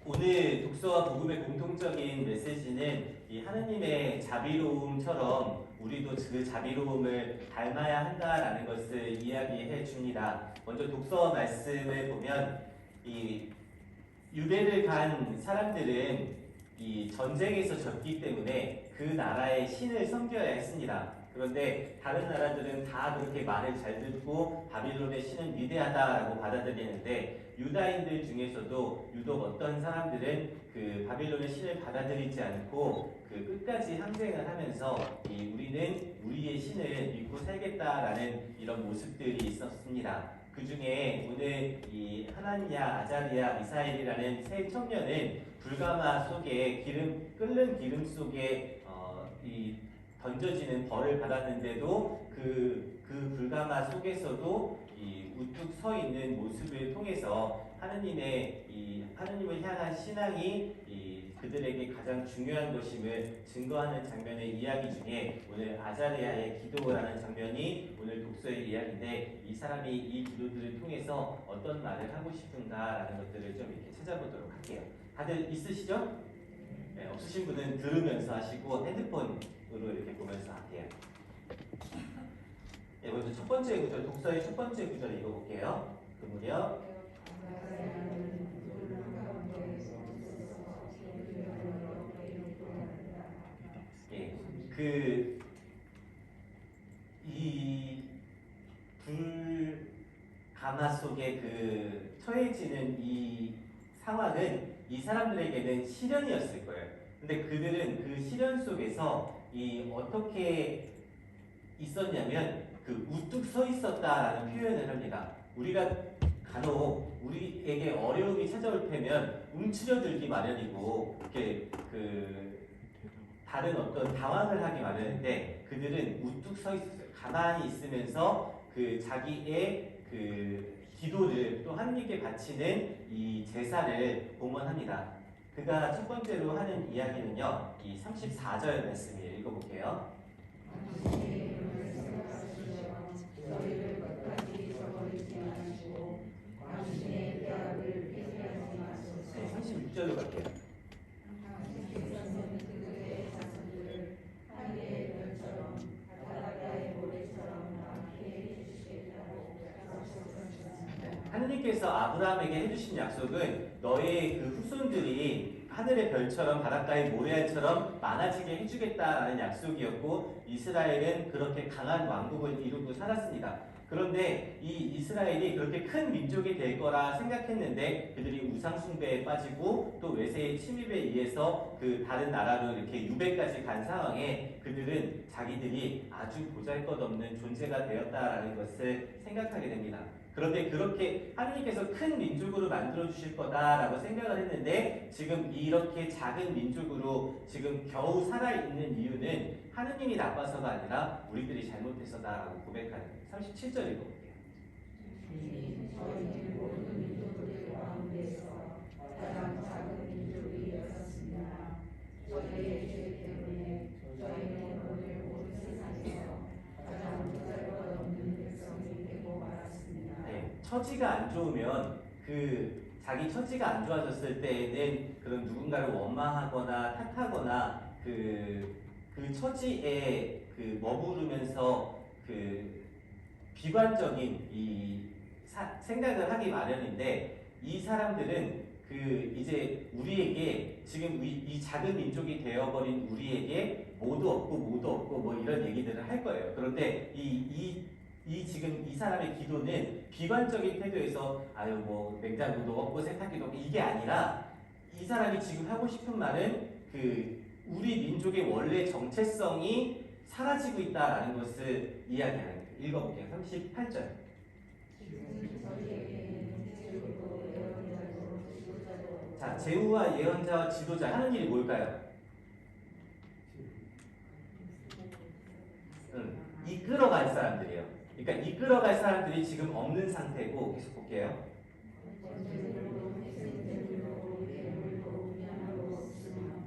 오늘 독서와 복음의 공통적인 메시지는 이 하느님의 자비로움처럼 우리도 그 자비로움을 닮아야 한다라는 것을 이야기해 줍니다. 먼저 독서 말씀을 보면 이 유배를 간 사람들은 이 전쟁에서 졌기 때문에 그 나라의 신을 섬겨야 했습니다. 그런데 다른 나라들은 다 그렇게 말을 잘 듣고 바빌론의 신은 위대하다라고 받아들이는데 유다인들 중에서도 유독 어떤 사람들은 그 바빌론의 신을 받아들이지 않고 그 끝까지 항쟁을 하면서 우리는 우리의 신을 믿고 살겠다라는 이런 모습들이 있었습니다. 그 중에 오늘 이 하나냐, 아자리아, 미사엘이라는 세 청년은 불가마 속에 끓는 기름 속에 이 던져지는 벌을 받았는데도 그 불가마 속에서도 이 우뚝 서 있는 모습을 통해서 하느님을 향한 신앙이 그들에게 가장 중요한 것임을 증거하는 장면의 이야기 중에 오늘 아자리아의 기도라는 장면이 오늘 독서의 이야기인데 이 사람이 이 기도들을 통해서 어떤 말을 하고 싶은가라는 것들을 좀 이렇게 찾아보도록 할게요. 다들 있으시죠? 네, 없으신 분은 들으면서 하시고 핸드폰으로 이렇게 보면서 할게요. 네, 먼저 첫 번째 구절, 독서의 첫 번째 구절 읽어볼게요. 그 무렵 이 불가마 속에 처해지는 이 상황은 이 사람들에게는 시련이었을 거예요. 근데 그들은 그 시련 속에서 어떻게 있었냐면 우뚝 서 있었다라는 표현을 합니다. 우리가 간혹 우리에게 어려움이 찾아올 테면 움츠려들기 마련이고 이렇게 다른 어떤 당황을 하기 마련인데 그들은 우뚝 서 있었어요. 가만히 있으면서 자기의 기도를 또 하느님께 바치는 이 제사를 봉헌합니다. 그가 첫 번째로 하는 이야기는요, 이 34절 말씀을 읽어볼게요. 네, 36절로 갈게요. 하느님께서 아브라함에게 해주신 약속은 너의 후손들이 하늘의 별처럼 바닷가의 모래알처럼 많아지게 해주겠다라는 약속이었고 이스라엘은 그렇게 강한 왕국을 이루고 살았습니다. 그런데 이 이스라엘이 그렇게 큰 민족이 될 거라 생각했는데 그들이 우상숭배에 빠지고 또 외세의 침입에 의해서 다른 나라로 이렇게 유배까지 간 상황에 그들은 자기들이 아주 보잘것없는 존재가 되었다라는 것을 생각하게 됩니다. 그런데 그렇게 하느님께서 큰 민족으로 만들어 주실 거다라고 생각을 했는데 지금 이렇게 작은 민족으로 지금 겨우 살아있는 이유는 하느님이 나빠서가 아니라 우리들이 잘못해서다라고 고백하는 37절 읽어볼게요. 저희는 모든 민족들 가운데서 가장 작은 민족이었습니다. 저희의 죄 때문에 저희는 오늘 온 세상에서 가장 보잘것없는 백성이 되고 말았습니다. 네, 처지가 안 좋으면 자기 처지가 안 좋아졌을 때에는 그런 누군가를 원망하거나 탓하거나 그 처지에 머무르면서 비관적인 생각을 하기 마련인데 이 사람들은 이제 우리에게 지금 이 작은 민족이 되어버린 우리에게 뭐도 없고 뭐 이런 얘기들을 할 거예요. 그런데 지금 이 사람의 기도는 비관적인 태도에서 뭐 냉장고도 없고 세탁기도 없고 이게 아니라 이 사람이 지금 하고 싶은 말은 우리 민족의 원래 정체성이 사라지고 있다라는 것을 이야기하는 거예요. 읽어볼게요. 38절. 자, 제후와 예언자와 지도자 하는 일이 뭘까요? 이끌어갈 사람들이에요. 그러니까 이끌어갈 사람들이 지금 없는 상태고 계속 볼게요.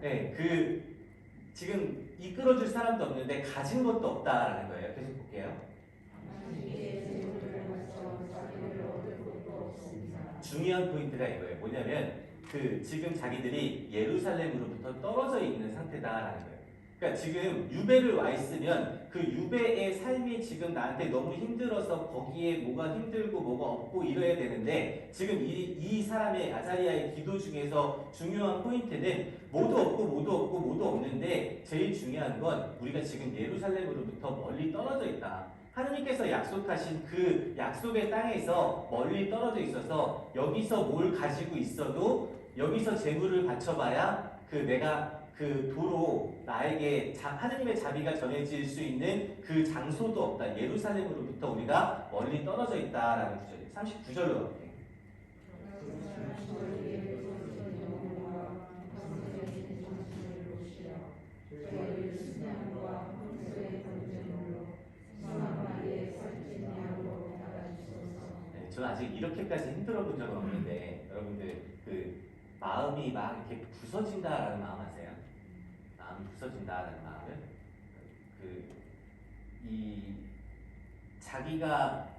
네, 지금 이끌어줄 사람도 없는데 가진 것도 없다라는 거예요. 계속 볼게요. 중요한 포인트가 이거예요. 뭐냐면 지금 자기들이 예루살렘으로부터 떨어져 있는 상태다라는 거예요. 그러니까 지금 유배를 와 있으면 그 유배의 삶이 지금 나한테 너무 힘들어서 거기에 뭐가 힘들고 뭐가 없고 이래야 되는데 지금 이 사람의 아자리아의 기도 중에서 중요한 포인트는 모두 없고 모두 없고 모두 없는데 제일 중요한 건 우리가 지금 예루살렘으로부터 멀리 떨어져 있다. 하느님께서 약속하신 그 약속의 땅에서 멀리 떨어져 있어서 여기서 뭘 가지고 있어도 여기서 재물을 바쳐봐야 내가 도로 나에게 하느님의 자비가 전해질 수 있는 그 장소도 없다. 예루살렘으로부터 우리가 멀리 떨어져 있다라는 구절이에요. 39절로 갈게요. 네, 저는 아직 이렇게까지 힘들어 본 적은 없는데 여러분들 마음이 막 이렇게 부서진다라는 마음 아세요? 마음이 부서진다라는 마음을 이 자기가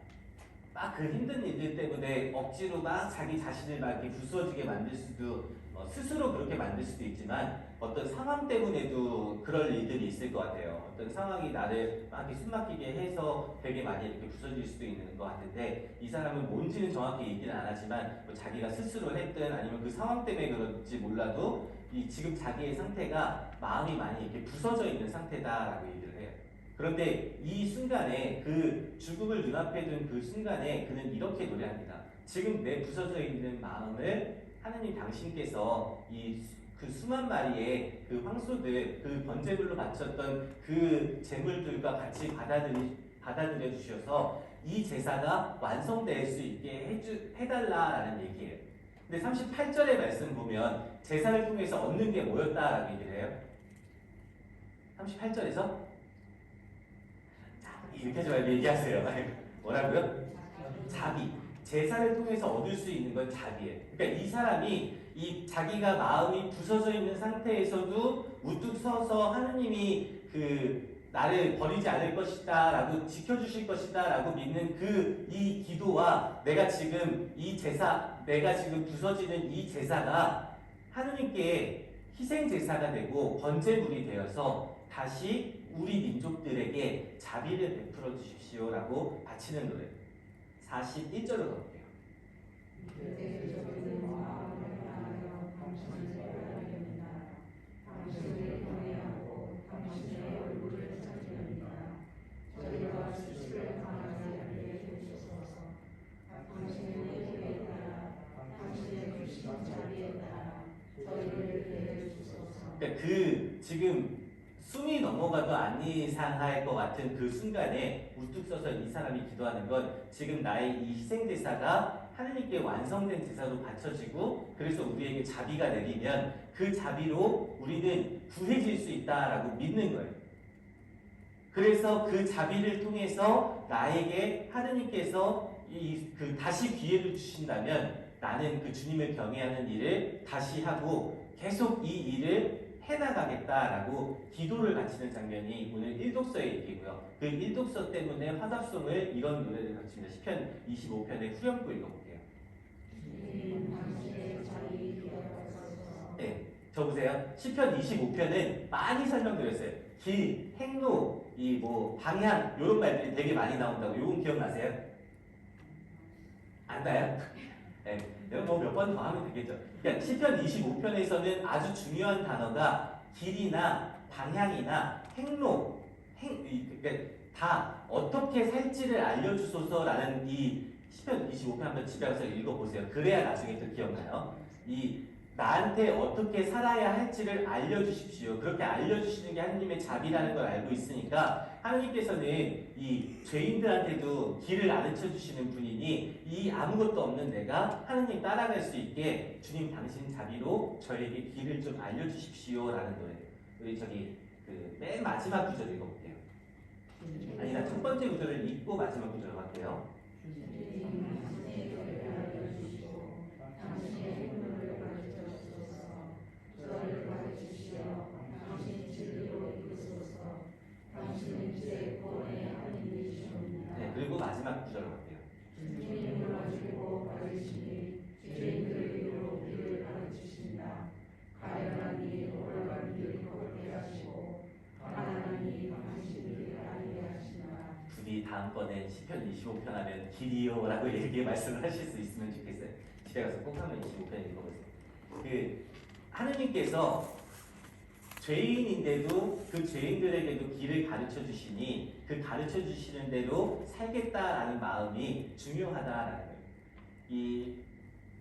막 그 힘든 일들 때문에 억지로 막 자기 자신을 막 이렇게 부서지게 만들 수도 스스로 그렇게 만들 수도 있지만 어떤 상황 때문에도 그럴 일들이 있을 것 같아요. 어떤 상황이 나를 막 이렇게 숨막히게 해서 되게 많이 이렇게 부서질 수도 있는 것 같은데 이 사람은 뭔지는 정확히 얘기는 안 하지만 뭐 자기가 스스로 했든 아니면 그 상황 때문에 그런지 몰라도 지금 자기의 상태가 마음이 많이 이렇게 부서져 있는 상태다라고 얘기를 해요. 그런데 이 순간에 그 죽음을 눈앞에 둔 그 순간에 그는 이렇게 노래합니다. 지금 내 부서져 있는 마음을 하느님 당신께서 그 수만 마리의 그 황소들, 그 번제물로 바쳤던 그 제물들과 같이 받아들여 주셔서 이 제사가 완성될 수 있게 해달라라는 얘기예요. 근데 38절의 말씀 보면 제사를 통해서 얻는 게 뭐였다라고 얘기를 해요. 38절에서 이렇게 하지 말고 얘기하세요. 뭐라고요? 자비. 제사를 통해서 얻을 수 있는 건 자비예요. 그러니까 이 사람이 자기가 마음이 부서져 있는 상태에서도 우뚝 서서 하느님이 나를 버리지 않을 것이다 라고 지켜주실 것이다 라고 믿는 이 기도와 내가 지금 내가 지금 부서지는 이 제사가 하느님께 희생 제사가 되고 번제물이 되어서 다시 우리 민족들에게 자비를 베풀어 주십시오라고 바치는 노래. 41절로 가볼게요. 그러니까 지금 숨이 넘어가도 안 이상할 것 같은 그 순간에 우뚝 서서 이 사람이 기도하는 건 지금 나의 이 희생제사가 하느님께 완성된 제사로 바쳐지고 그래서 우리에게 자비가 내리면 그 자비로 우리는 구해질 수 있다라고 믿는 거예요. 그래서 그 자비를 통해서 나에게 하느님께서 다시 기회를 주신다면 나는 그 주님을 경외하는 일을 다시 하고 계속 이 일을 해나가겠다라고 기도를 바치는 장면이 오늘 1독서의 얘기고요. 그 1독서 때문에 화답송을 이런 노래를 바칩니다. 시편 25편의 후렴구 읽어볼게요. 네, 저 보세요. 시편 25편은 많이 설명드렸어요. 길, 행로, 방향 이런 말들이 되게 많이 나온다고. 이건 기억나세요? 안 나요? 네, 내가 몇 번 더 하면 되겠죠. 그러니까 시편 25편에서는 아주 중요한 단어가 길이나 방향이나 행로, 그러니까 다 어떻게 살지를 알려주소서라는 이 시편 25편 한번 집에 가서 읽어보세요. 그래야 나중에 또 기억나요. 나한테 어떻게 살아야 할지를 알려주십시오. 그렇게 알려주시는 게 하느님의 자비라는 걸 알고 있으니까 하느님께서는 이 죄인들한테도 길을 가르쳐 주시는 분이니 아무것도 없는 내가 하느님 따라갈 수 있게 주님 당신 자비로 저에게 길을 좀 알려주십시오라는 노래. 우리 맨 마지막 구절 읽어볼게요. 아니다, 첫 번째 구절을 읽고 마지막 구절 갈게요. 네, 그리고 마지막 구절로 갈게요. 다음번엔 시편 25편 하면 길이요라고 얘기 말씀을 하실 수 있으면 좋겠어요. 집에 가서 꼭 한번 25편 읽어보세요. 그 하느님께서 죄인인데도 그 죄인들에게도 길을 가르쳐 주시니 그 가르쳐 주시는 대로 살겠다라는 마음이 중요하다라는 거예요. 이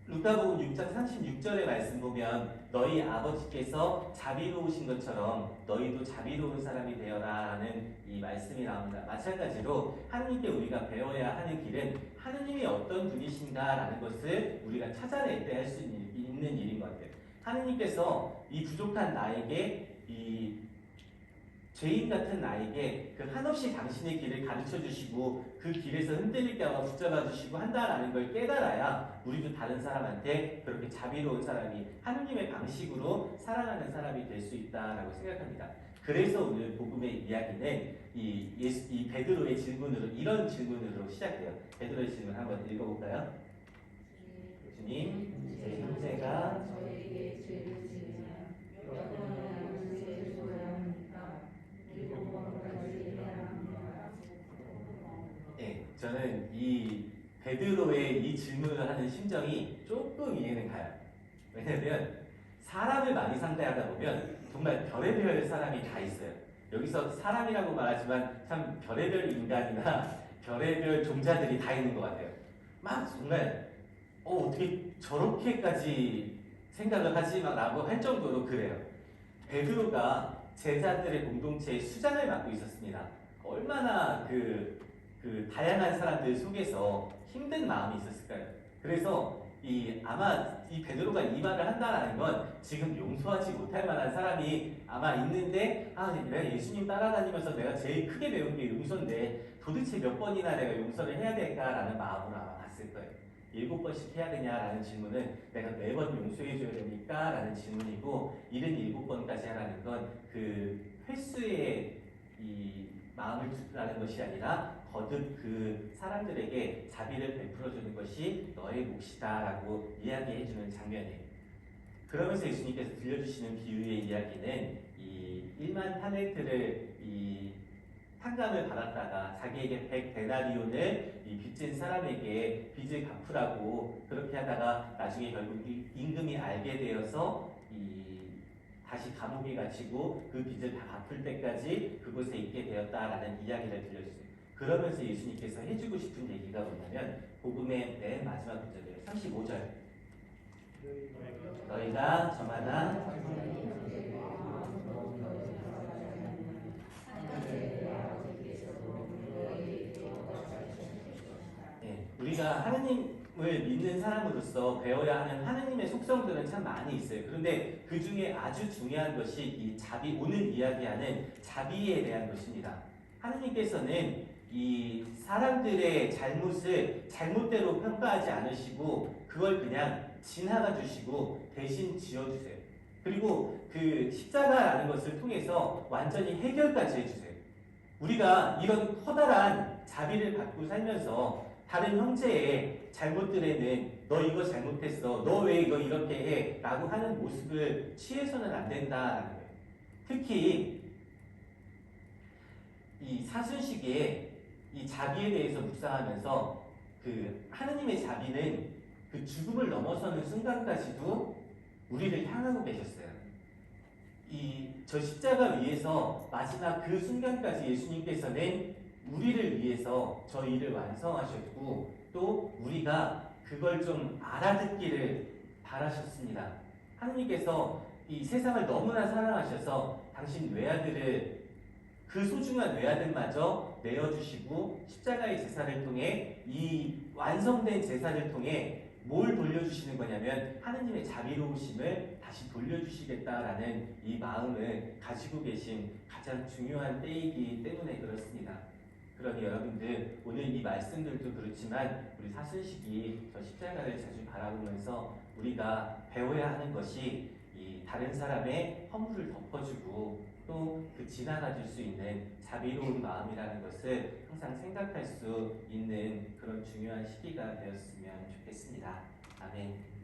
루카복음 6장 36절의 말씀 보면 너희 아버지께서 자비로우신 것처럼 너희도 자비로운 사람이 되어라라는 이 말씀이 나옵니다. 마찬가지로 하느님께 우리가 배워야 하는 길은 하느님이 어떤 분이신가라는 것을 우리가 찾아낼 때 할 수 있는 일인 것 같아요. 하느님께서 이 부족한 나에게 이 죄인 같은 나에게 그 한없이 당신의 길을 가르쳐 주시고 그 길에서 흔들릴까 봐 붙잡아 주시고 한다라는 걸 깨달아야 우리도 다른 사람한테 그렇게 자비로운 사람이 하느님의 방식으로 사랑하는 사람이 될 수 있다라고 생각합니다. 그래서 오늘 복음의 이야기는 이 베드로의 질문으로 이런 질문으로 시작돼요. 베드로의 질문 한번 읽어볼까요? 주님, 제 형제가 저에게 죄를 지으면 몇 번이나 죄를 져야 합니까? 7번까지 해야 합니까? 네, 저는 이 베드로의 이 질문을 하는 심정이 조금 이해는 가요. 왜냐면 사람을 많이 상대하다 보면 정말 별의별 사람이 다 있어요. 여기서 사람이라고 말하지만 참 별의별 인간이나 별의별 종자들이 다 있는 것 같아요. 막 정말 어떻게 저렇게까지 생각을 하지? 라고 할 정도로 그래요. 베드로가 제자들의 공동체의 수장을 맡고 있었습니다. 얼마나 그 다양한 사람들 속에서 힘든 마음이 있었을까요? 그래서 아마 이 베드로가 이 말을 한다는 건 지금 용서하지 못할 만한 사람이 아마 있는데 내가 예수님 따라다니면서 내가 제일 크게 배운 게 용서인데 도대체 몇 번이나 내가 용서를 해야 될까라는 마음으로 아마 봤을 거예요. 7번씩 해야 되냐라는 질문은 내가 매번 용서해줘야 됩니까? 라는 질문이고 77번까지 하라는 건 그 횟수의 이 마음을 두라는 것이 아니라 거듭 그 사람들에게 자비를 베풀어주는 것이 너의 몫이다라고 이야기해주는 장면이에요. 그러면서 예수님께서 들려주시는 비유의 이야기는 이 1만 타렌트를 탕감을 받았다가 자기에게 100데나리온을 이 빚진 사람에게 빚을 갚으라고 그렇게 하다가 나중에 결국 임금이 알게 되어서 다시 감옥에 갇히고 그 빚을 다 갚을 때까지 그곳에 있게 되었다라는 이야기를 들려주세요. 그러면서 예수님께서 해주고 싶은 얘기가 뭐냐면 복음의 맨 마지막 구절이에요. 35절 너희가 저마다 우리가 하느님을 믿는 사람으로서 배워야 하는 하느님의 속성들은 참 많이 있어요. 그런데 그 중에 아주 중요한 것이 이 자비, 오늘 이야기하는 자비에 대한 것입니다. 하느님께서는 이 사람들의 잘못을 잘못대로 평가하지 않으시고 그걸 그냥 지나가 주시고 대신 지어주세요. 그리고 그 십자가라는 것을 통해서 완전히 해결까지 해주세요. 우리가 이런 커다란 자비를 받고 살면서 다른 형제의 잘못들에는 너 이거 잘못했어, 너 왜 이거 이렇게 해? 라고 하는 모습을 취해서는 안 된다라는 거예요. 특히 이 사순시기에 이 자비에 대해서 묵상하면서 그 하느님의 자비는 그 죽음을 넘어서는 순간까지도 우리를 향하고 계셨어요. 저 십자가 위에서 마지막 그 순간까지 예수님께서는 우리를 위해서 저 일을 완성하셨고 또 우리가 그걸 좀 알아듣기를 바라셨습니다. 하느님께서 이 세상을 너무나 사랑하셔서 당신 외아들을 그 소중한 외아들마저 내어주시고 십자가의 제사를 통해 이 완성된 제사를 통해 뭘 돌려주시는 거냐면 하느님의 자비로우심을 다시 돌려주시겠다라는 이 마음을 가지고 계신 가장 중요한 때이기 때문에 그렇습니다. 그러니 여러분들 오늘 이 말씀들도 그렇지만 우리 사순식이 저 십자가를 자주 바라보면서 우리가 배워야 하는 것이 이 다른 사람의 허물을 덮어주고 또 그 지나가줄 수 있는 자비로운 마음이라는 것을 항상 생각할 수 있는 그런 중요한 시기가 되었으면 좋겠습니다. 아멘.